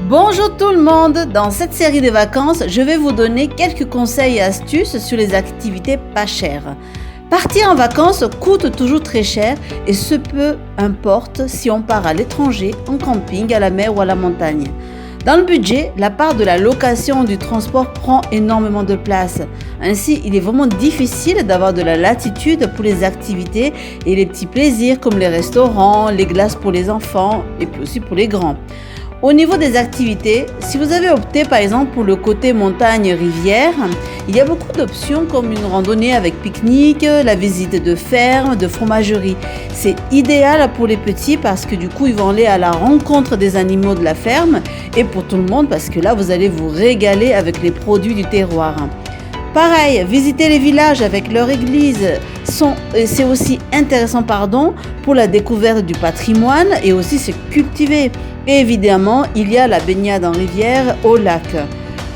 Bonjour tout le monde, dans cette série de vacances, je vais vous donner quelques conseils et astuces sur les activités pas chères. Partir en vacances coûte toujours très cher et ce peu importe si on part à l'étranger, en camping, à la mer ou à la montagne. Dans le budget, la part de la location du transport prend énormément de place. Ainsi, il est vraiment difficile d'avoir de la latitude pour les activités et les petits plaisirs comme les restaurants, les glaces pour les enfants et puis aussi pour les grands. Au niveau des activités, si vous avez opté par exemple pour le côté montagne-rivière, il y a beaucoup d'options comme une randonnée avec pique-nique, la visite de fermes, de fromageries. C'est idéal pour les petits parce que du coup ils vont aller à la rencontre des animaux de la ferme et pour tout le monde parce que là vous allez vous régaler avec les produits du terroir. Pareil, visiter les villages avec leur église, c'est aussi intéressant pour la découverte du patrimoine et aussi se cultiver. Et évidemment, il y a la baignade en rivière au lac.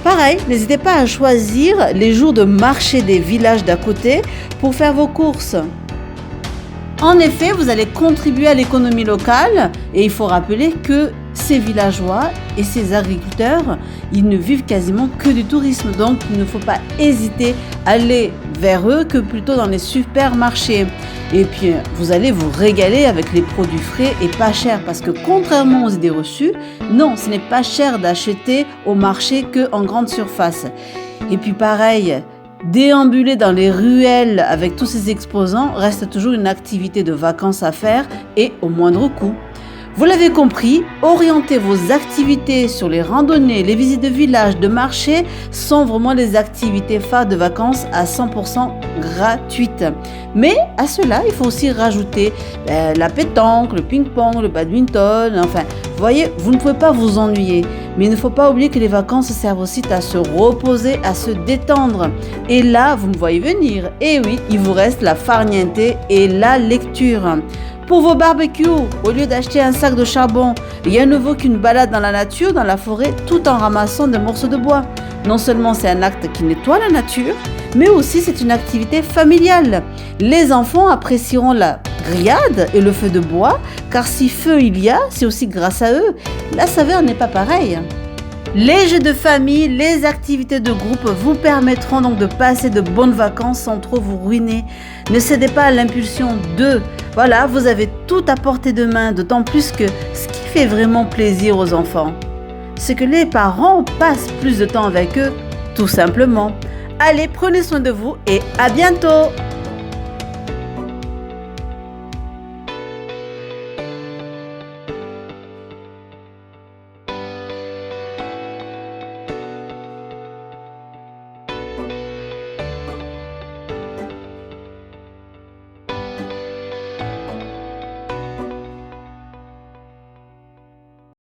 Pareil, n'hésitez pas à choisir les jours de marché des villages d'à côté pour faire vos courses. En effet, vous allez contribuer à l'économie locale et il faut rappeler que ces villageois et ces agriculteurs, ils ne vivent quasiment que du tourisme. Donc, il ne faut pas hésiter à aller vers eux que plutôt dans les supermarchés. Et puis, vous allez vous régaler avec les produits frais et pas chers parce que contrairement aux idées reçues, non, ce n'est pas cher d'acheter au marché qu'en grande surface. Et puis pareil, déambuler dans les ruelles avec tous ces exposants reste toujours une activité de vacances à faire et au moindre coût. Vous l'avez compris, orienter vos activités sur les randonnées, les visites de villages, de marchés sont vraiment les activités phares de vacances à 100% gratuites. Mais à cela, il faut aussi rajouter la pétanque, le ping-pong, le badminton, enfin, vous voyez, vous ne pouvez pas vous ennuyer. Mais il ne faut pas oublier que les vacances servent aussi à se reposer, à se détendre. Et là, vous me voyez venir. Et oui, il vous reste la farniente et la lecture. Pour vos barbecues, au lieu d'acheter un sac de charbon, rien ne vaut qu'une balade dans la nature, dans la forêt, tout en ramassant des morceaux de bois. Non seulement c'est un acte qui nettoie la nature, mais aussi c'est une activité familiale. Les enfants apprécieront la grillade et le feu de bois, car si feu il y a, c'est aussi grâce à eux. La saveur n'est pas pareille. Les jeux de famille, les activités de groupe vous permettront donc de passer de bonnes vacances sans trop vous ruiner. Ne cédez pas à l'impulsion de... Voilà, vous avez tout à portée de main, d'autant plus que ce qui fait vraiment plaisir aux enfants, c'est que les parents passent plus de temps avec eux, tout simplement. Allez, prenez soin de vous et à bientôt!